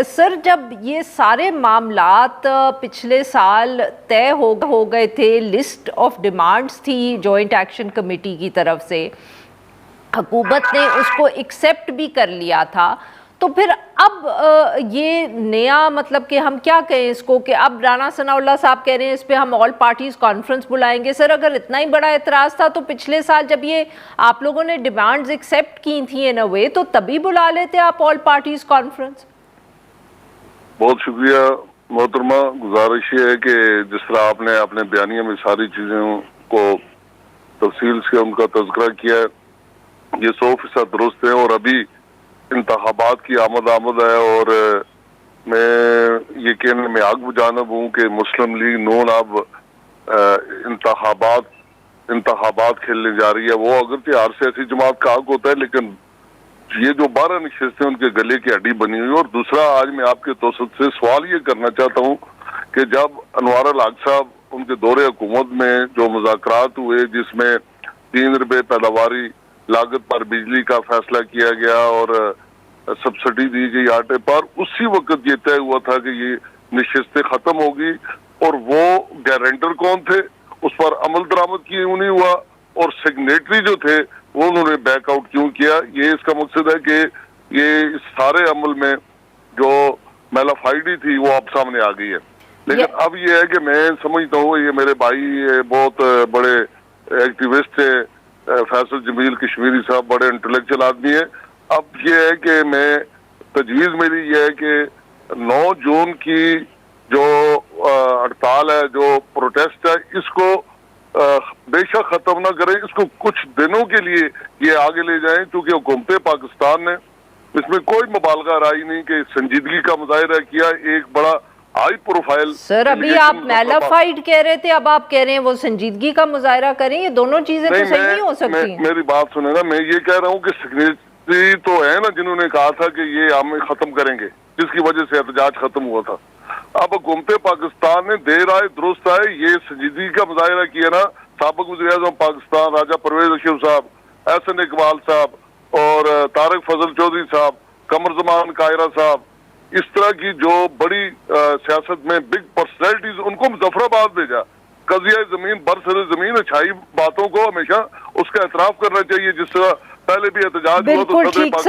سر جب یہ سارے معاملات پچھلے سال طے ہو گئے تھے، لسٹ آف ڈیمانڈز تھی جوائنٹ ایکشن کمیٹی کی طرف سے، حکومت نے اس کو ایکسیپٹ بھی کر لیا تھا، تو پھر اب یہ نیا مطلب کہ ہم کیا کہیں اس کو کہ اب رانا ثناء اللہ صاحب کہہ رہے ہیں اس پہ ہم آل پارٹیز کانفرنس بلائیں گے۔ سر اگر اتنا ہی بڑا اعتراض تھا تو پچھلے سال جب یہ آپ لوگوں نے ڈیمانڈز ایکسیپٹ کی تھیں ان اے وے تو تبھی بلا لیتے آپ آل پارٹیز کانفرنس۔ بہت شکریہ محترمہ، گزارش یہ ہے کہ جس طرح آپ نے اپنے بیانیے میں ساری چیزوں کو تفصیل سے ان کا تذکرہ کیا ہے، یہ 100% درست ہے، اور ابھی انتخابات کی آمد ہے، اور میں یہ کہنے میں آگ بجانب ہوں کہ مسلم لیگ نون اب انتخابات کھیلنے جا رہی ہے۔ وہ اگرچہ ہر سیاسی جماعت کا حق ہوتا ہے، لیکن یہ جو 12 نشستیں ان کے گلے کی ہڈی بنی ہوئی۔ اور دوسرا، آج میں آپ کے توسط سے سوال یہ کرنا چاہتا ہوں کہ جب انوار الحق صاحب ان کے دور حکومت میں جو مذاکرات ہوئے جس میں 3 روپے پیداواری لاگت پر بجلی کا فیصلہ کیا گیا اور سبسڈی دی گئی آٹے پر، اسی وقت یہ طے ہوا تھا کہ یہ نشستیں ختم ہوگی، اور وہ گارنٹر کون تھے اس پر عمل درآمد کیوں نہیں ہوا، اور سگنیٹری جو تھے وہ انہوں نے بیک آؤٹ کیوں کیا۔ یہ اس کا مقصد ہے کہ یہ اس سارے عمل میں جو میلافائڈی تھی وہ اب سامنے آ گئی ہے۔ لیکن اب یہ ہے کہ میں سمجھتا ہوں یہ میرے بھائی بہت بڑے ایکٹیوسٹ ہیں، فیصل جمیل کشمیری صاحب بڑے انٹلیکچوئل آدمی ہیں۔ اب یہ ہے کہ میں تجویز میری یہ ہے کہ 9 جون کی جو ہڑتال ہے، جو پروٹیسٹ ہے، اس کو بے شک ختم نہ کریں، اس کو کچھ دنوں کے لیے یہ آگے لے جائیں، کیونکہ حکومت پاکستان نے اس میں کوئی مبالغہ رائی نہیں کہ سنجیدگی کا مظاہرہ کیا، ایک بڑا ہائی پروفائل۔ سر ابھی آپ میلافائڈ کہہ رہے تھے، اب آپ کہہ رہے ہیں وہ سنجیدگی کا مظاہرہ کریں، یہ دونوں چیزیں تو صحیح نہیں ہو سکتی۔ میری بات سنیں نا، میں یہ کہہ رہا ہوں کہ سیکریٹری تو ہے نا جنہوں نے کہا تھا کہ یہ ہم ختم کریں گے، جس کی وجہ سے احتجاج ختم ہوا تھا۔ اب حکومت پاکستان نے دیر آئے درست آئے یہ سنجیدگی کا مظاہرہ کیا نا، سابق وزیر اعظم پاکستان راجہ پرویز اشرف صاحب، احسن اقبال صاحب اور طارق فضل چودھری صاحب، قمر زمان قاہرہ صاحب، اس طرح کی جو بڑی سیاست میں بگ پرسنالٹیز، ان کو مظفر آباد بھیجا۔ قضیہ زمین برسر زمین اچھائی باتوں کو ہمیشہ اس کا اعتراف کرنا چاہیے، جس طرح پہلے بھی احتجاج ہوا تو صدر پاکستان